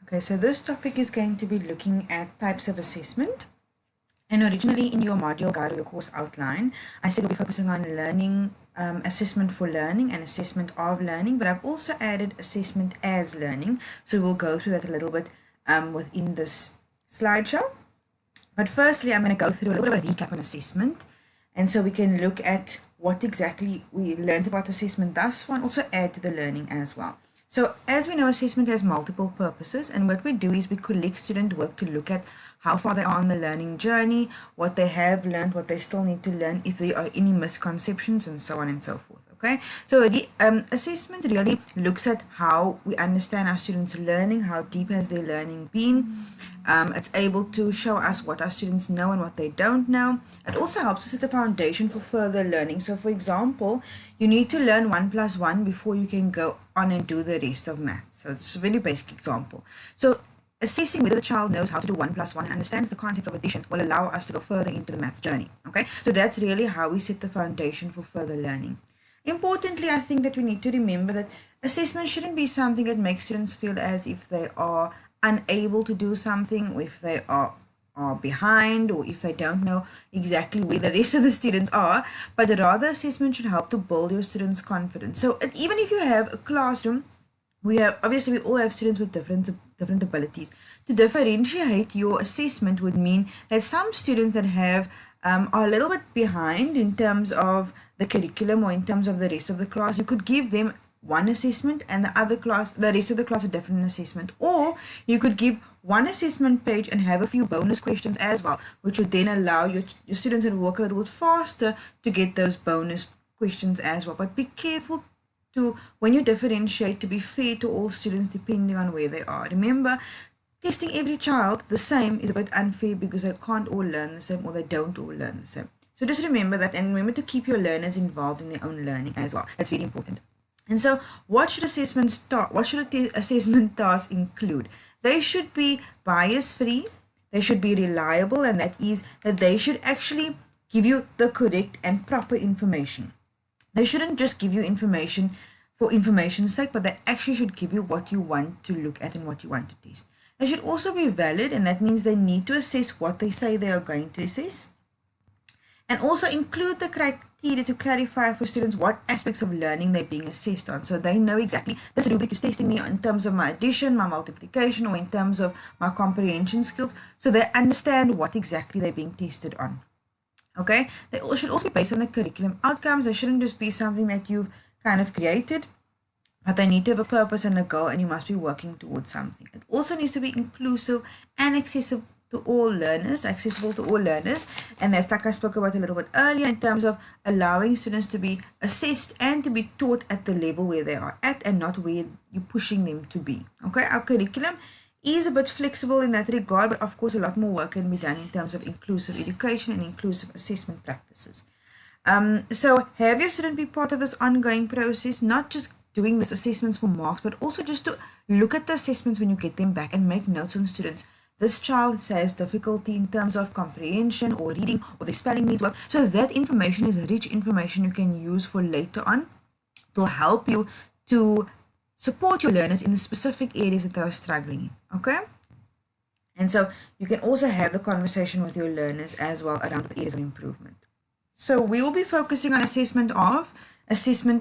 Okay, so this topic is going to be looking at types of assessment. And originally in your module guide or your course outline, I said we'll be focusing on learning, assessment for learning and assessment of learning, but I've also added assessment as learning. So we'll go through that a little bit within this slideshow. But firstly, I'm going to go through a little bit of a recap on assessment. And so we can look at what exactly we learned about assessment thus far and also add to the learning as well. So as we know, assessment has multiple purposes, and what we do is we collect student work to look at how far they are on the learning journey, what they have learned, what they still need to learn, if there are any misconceptions, and so on and so forth. Okay, so the assessment really looks at how we understand our students' learning, how deep has their learning been. It's able to show us what our students know and what they don't know. It also helps us set the foundation for further learning. So for example, you need to learn 1 plus 1 before you can go on and do the rest of math. So it's a very basic example. So assessing whether the child knows how to do 1 plus 1 and understands the concept of addition will allow us to go further into the math journey. Okay, so that's really how we set the foundation for further learning. Importantly, I think that we need to remember that assessment shouldn't be something that makes students feel as if they are unable to do something, or if they are behind, or if they don't know exactly where the rest of the students are, but rather assessment should help to build your students' confidence. So even if you have a classroom, we all have students with different abilities. To differentiate your assessment would mean that some students that have are a little bit behind in terms of the curriculum or in terms of the rest of the class, you could give them one assessment and the rest of the class a different assessment, or you could give one assessment page and have a few bonus questions as well, which would then allow your students to work a little bit faster to get those bonus questions as well. But be careful to, when you differentiate, to be fair to all students depending on where they are. Remember, testing every child the same is a bit unfair because they can't all learn the same, or they don't all learn the same. So just remember that, and remember to keep your learners involved in their own learning as well. That's very important. And so what should assessment tasks include? They should be bias-free, they should be reliable, and that is that they should actually give you the correct and proper information. They shouldn't just give you information for information's sake, but they actually should give you what you want to look at and what you want to test. They should also be valid, and that means they need to assess what they say they are going to assess. And also include the criteria to clarify for students what aspects of learning they're being assessed on. So they know exactly this rubric is testing me in terms of my addition, my multiplication, or in terms of my comprehension skills. So they understand what exactly they're being tested on. Okay, they should also be based on the curriculum outcomes. They shouldn't just be something that you've kind of created, but they need to have a purpose and a goal, and you must be working towards something. It also needs to be inclusive and accessible to all learners, and that's like I spoke about a little bit earlier in terms of allowing students to be assessed and to be taught at the level where they are at and not where you're pushing them to be. Okay, our curriculum is a bit flexible in that regard, but of course a lot more work can be done in terms of inclusive education and inclusive assessment practices. So have your student be part of this ongoing process, not just doing these assessments for marks, but also just to look at the assessments when you get them back and make notes on students. This child has difficulty in terms of comprehension or reading, or the spelling needs work. So that information is rich information you can use for later on to help you to support your learners in the specific areas that they are struggling in. Okay? And so you can also have the conversation with your learners as well around the areas of improvement. So we will be focusing on assessment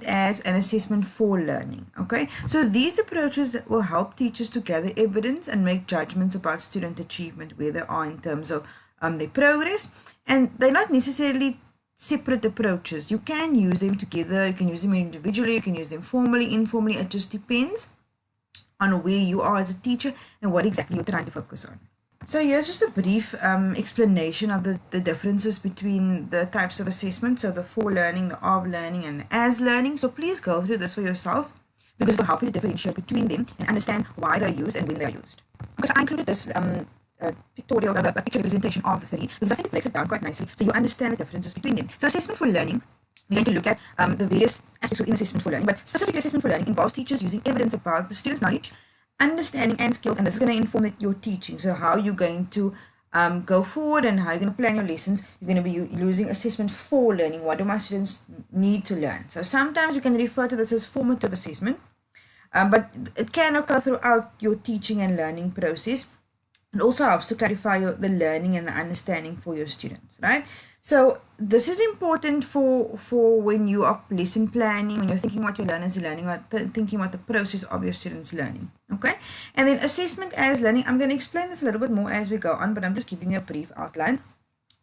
as an assessment for learning. Okay, so these approaches will help teachers to gather evidence and make judgments about student achievement, where they are in terms of their progress, and they're not necessarily separate approaches. You can use them together, you can use them individually, you can use them formally, informally. It just depends on where you are as a teacher and what exactly you're trying to focus on. So here's just a brief explanation of the differences between the types of assessment. So the for learning, the of learning, and the as learning. So please go through this for yourself, because it will help you to differentiate between them and understand why they're used and when they're used. Because I included this pictorial, a picture representation of the three, because I think it breaks it down quite nicely so you understand the differences between them. So assessment for learning, we're going to look at the various aspects within assessment for learning, but specifically assessment for learning involves teachers using evidence about the student's knowledge, understanding, and skills, and this is going to inform your teaching. So how you're going to go forward and how you're going to plan your lessons. You're going to be using assessment for learning. What do my students need to learn? So sometimes you can refer to this as formative assessment. but it can occur throughout your teaching and learning process. It also helps to clarify the learning and the understanding for your students, right? So this is important for when you are lesson planning, when you're thinking what your learners are learning, thinking about the process of your students learning, okay? And then assessment as learning, I'm going to explain this a little bit more as we go on, but I'm just giving you a brief outline.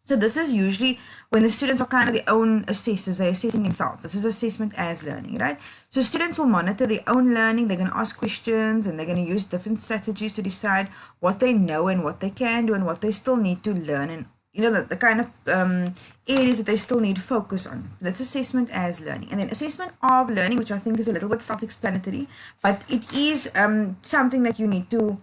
So this is usually when the students are kind of their own assessors, they're assessing themselves. This is assessment as learning, right? So students will monitor their own learning, they're going to ask questions, and they're going to use different strategies to decide what they know and what they can do and what they still need to learn, and the kind of areas that they still need to focus on. That's assessment as learning. And then assessment of learning, which I think is a little bit self-explanatory, but it is something that you need to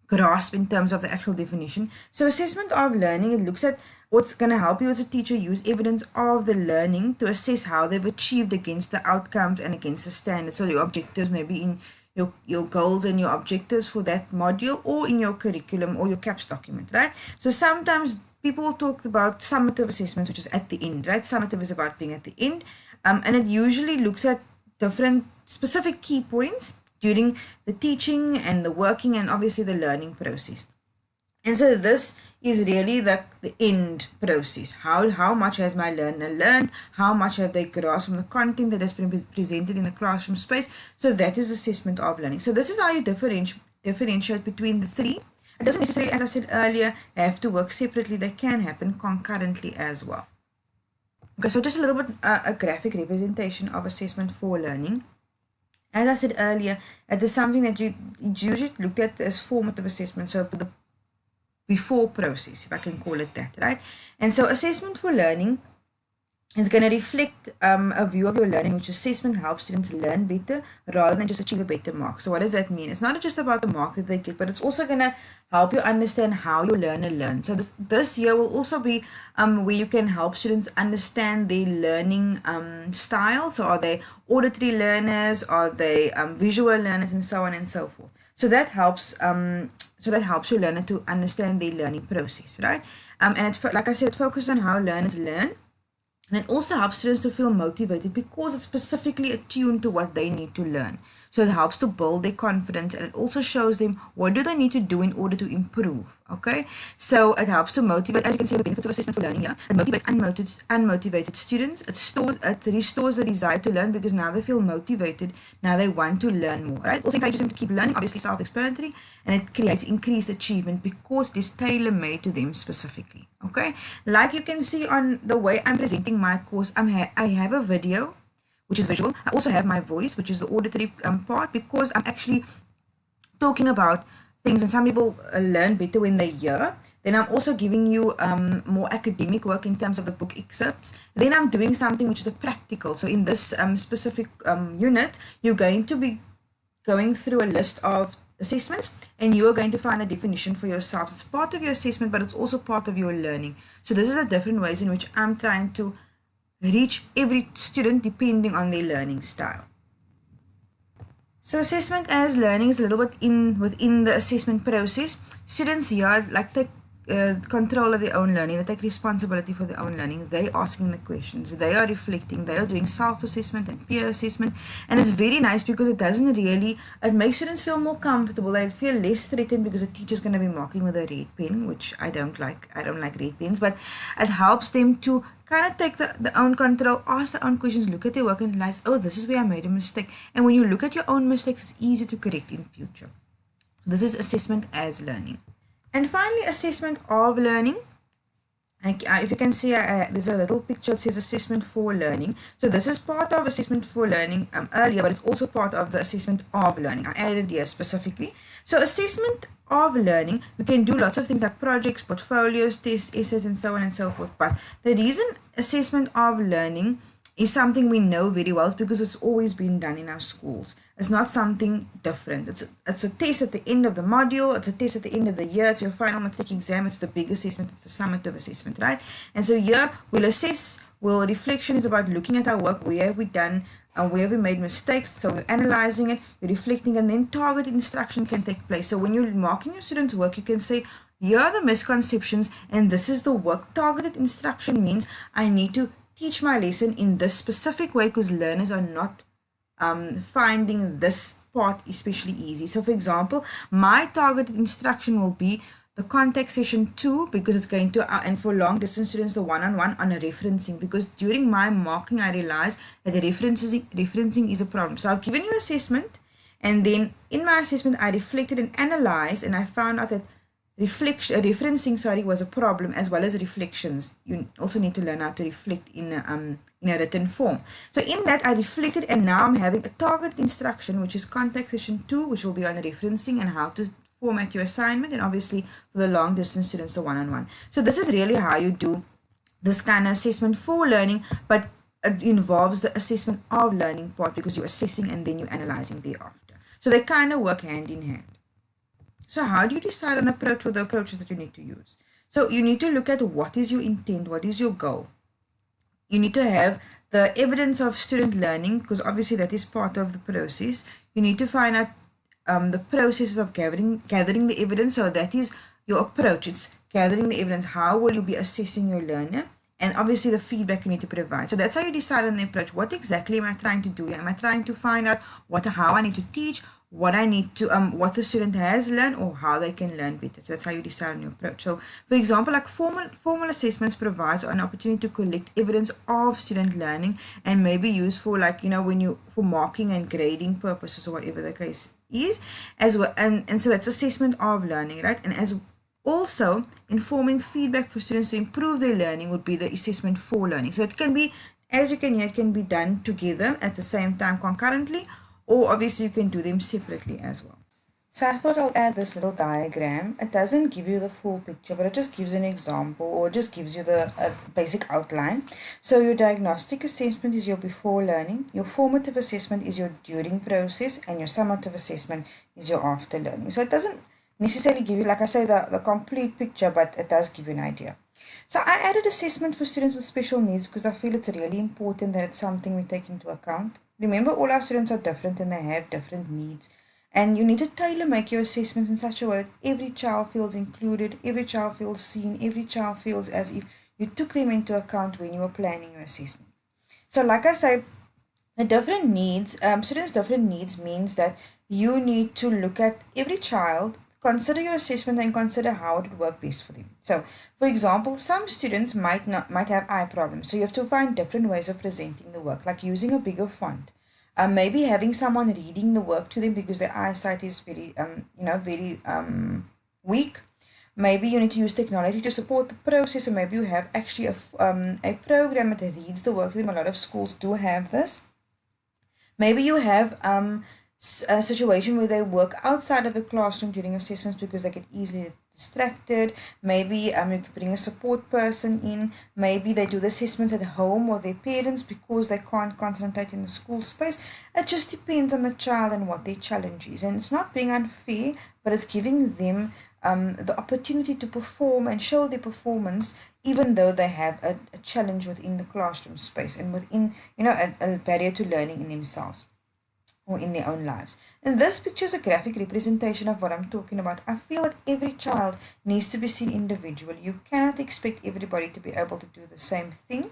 grasp in terms of the actual definition. So assessment of learning, it looks at what's going to help you as a teacher use evidence of the learning to assess how they've achieved against the outcomes and against the standards. So your objectives maybe in your goals and your objectives for that module, or in your curriculum or your CAPS document, right? So sometimes people talk about summative assessments, which is at the end, right? Summative is about being at the end, and it usually looks at different specific key points during the teaching and the working and obviously the learning process. And so this is really the end process. How much has my learner learned? How much have they grasped from the content that has been presented in the classroom space? So that is assessment of learning. So this is how you differentiate between the three. It doesn't necessarily, as I said earlier, have to work separately. They can happen concurrently as well. Okay, so just a little bit a graphic representation of assessment for learning. As I said earlier, it is something that you usually looked at as formative assessment, so the before process, if I can call it that, right? And so assessment for learning is going to reflect a view of your learning, which assessment helps students learn better rather than just achieve a better mark. So what does that mean? It's not just about the mark that they get, but it's also going to help you understand how your learner learns. So this year will also be where you can help students understand their learning style. So are they auditory learners? Are they visual learners, and so on and so forth. So that helps. So that helps your learner to understand their learning process, right? And it, like I said, it focuses on how learners learn. And it also helps students to feel motivated because it's specifically attuned to what they need to learn. So it helps to build their confidence, and it also shows them what do they need to do in order to improve. Okay, so it helps to motivate, as you can see the benefits of assessment for learning here. It motivates unmotivated students. It restores the desire to learn because now they feel motivated. Now they want to learn more, right? Also encourages them to keep learning, obviously self-explanatory, and it creates increased achievement because it is tailor-made to them specifically. Okay, like you can see on the way I'm presenting my course, I have a video which is visual. I also have my voice, which is the auditory part, because I'm actually talking about things, and some people learn better when they hear. Then I'm also giving you more academic work in terms of the book excerpts. Then I'm doing something which is a practical. So in this specific unit, you're going to be going through a list of assessments, and you are going to find a definition for yourselves. It's part of your assessment, but it's also part of your learning. So this is the different ways in which I'm trying to reach every student depending on their learning style. So assessment as learning is a little bit within the assessment process. Students here take control of their own learning. They take responsibility for their own learning. They are asking the questions. They are reflecting. They are doing self-assessment and peer assessment. And it's very nice because it makes students feel more comfortable. They feel less threatened because the teacher's going to be marking with a red pen, which I don't like. I don't like red pens, but it helps them to kind of take the own control, ask their own questions, look at their work and realize, oh, this is where I made a mistake. And when you look at your own mistakes, it's easy to correct in future. So this is assessment as learning. And finally, assessment of learning. If you can see, there's a little picture that says assessment for learning. So this is part of assessment for learning earlier, but it's also part of the assessment of learning. I added here specifically. So assessment of learning, we can do lots of things like projects, portfolios, tests, essays, and so on and so forth. But the reason assessment of learning is something we know very well is because it's always been done in our schools. It's not something different. It's a test at the end of the module. It's a test at the end of the year. It's your final matric exam. It's the big assessment. It's the summative assessment, right? And so here we'll assess. Reflection is about looking at our work. Where have we done? Where have we made mistakes? So we're analyzing it, you're reflecting, and then targeted instruction can take place. So when you're marking your students' work, you can say, here are the misconceptions, and this is the work. Targeted instruction means I need to teach my lesson in this specific way because learners are not finding this part especially easy. So for example, my targeted instruction will be the contact session 2, because it's going to, and for long distance students, the one-on-one on a referencing, because during my marking, I realized that the referencing is a problem. So I've given you assessment, and then in my assessment, I reflected and analyzed, and I found out that referencing was a problem, as well as reflections. You also need to learn how to reflect in a written form. So in that, I reflected, and now I'm having a targeted instruction, which is contact session 2, which will be on referencing and how to format your assignment, and obviously for the long distance students, the one-on-one. So this is really how you do this kind of assessment for learning, but it involves the assessment of learning part, because you're assessing and then you're analyzing thereafter. So they kind of work hand in hand. So how do you decide on the approach, or the approaches that you need to use? So you need to look at what is your intent, what is your goal. You need to have the evidence of student learning, because obviously that is part of the process. You need to find out the processes of gathering the evidence. So that is your approach. It's gathering the evidence. How will you be assessing your learner? And obviously the feedback you need to provide. So that's how you decide on the approach. What exactly am I trying to do? Am I trying to find out how I need to teach, what I need to what the student has learned, or how they can learn better? So that's how you decide on your approach. So for example, like formal assessments provides an opportunity to collect evidence of student learning, and maybe use for, like, for marking and grading purposes, or whatever the case is, as well. And so that's assessment of learning, right? And as also informing feedback for students to improve their learning would be the assessment for learning. So it can be, as you can hear, it can be done together at the same time concurrently, or obviously you can do them separately as well. So I thought I'll add this little diagram. It doesn't give you the full picture, but it just gives an example, or just gives you the basic outline. So your diagnostic assessment is your before learning, your formative assessment is your during process, and your summative assessment is your after learning. So it doesn't necessarily give you, like I say, the complete picture, but it does give you an idea. So I added assessment for students with special needs, because I feel it's really important that it's something we take into account. Remember, all our students are different and they have different needs. And you need to tailor make your assessments in such a way that every child feels included, every child feels seen, every child feels as if you took them into account when you were planning your assessment. So like I say, the different needs, students' different needs means that you need to look at every child, consider your assessment, and consider how it would work best for them. So, for example, some students might have eye problems, so you have to find different ways of presenting the work, like using a bigger font. Maybe having someone reading the work to them because their eyesight is very weak. Maybe you need to use technology to support the process, or maybe you have actually a program that reads the work to them. A lot of schools do have this. Maybe you have a situation where they work outside of the classroom during assessments because they get easily distracted. Maybe you can bring a support person in. Maybe they do the assessments at home or their parents because they can't concentrate in the school space. It just depends on the child and what their challenge is. And it's not being unfair, but it's giving them the opportunity to perform and show their performance, even though they have a challenge within the classroom space and within, a barrier to learning in themselves or in their own lives. And this picture is a graphic representation of what I'm talking about. I feel that every child needs to be seen individually. You cannot expect everybody to be able to do the same thing.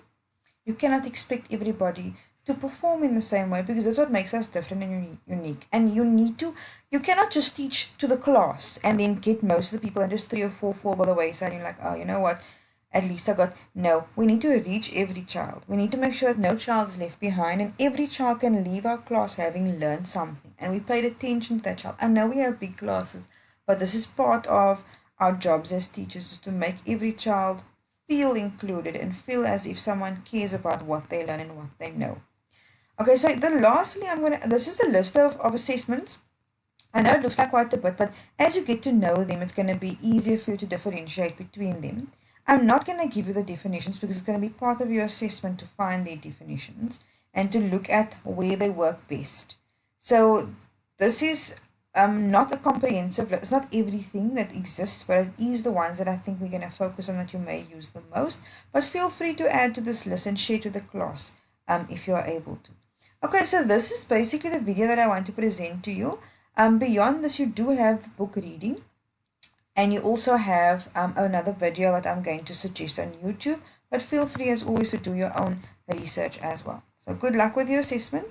You cannot expect everybody to perform in the same way, because that's what makes us different and unique. And you cannot just teach to the class and then get most of the people and just 3 or 4 fall by the wayside and you're like, oh, you know what, at least I got. No, we need to reach every child. We need to make sure that no child is left behind, and every child can leave our class having learned something, and we paid attention to that child. I know we have big classes, but this is part of our jobs as teachers, is to make every child feel included and feel as if someone cares about what they learn and what they know. Okay, so lastly, this is the list of assessments. I know it looks like quite a bit, but as you get to know them, it's going to be easier for you to differentiate between them. I'm not going to give you the definitions because it's going to be part of your assessment to find their definitions and to look at where they work best. So this is not a comprehensive list. It's not everything that exists, but it is the ones that I think we're going to focus on that you may use the most. But feel free to add to this list and share to the class if you are able to. Okay, so this is basically the video that I want to present to you. Beyond this, you do have the book reading. And you also have another video that I'm going to suggest on YouTube. But feel free, as always, to do your own research as well. So good luck with your assessment.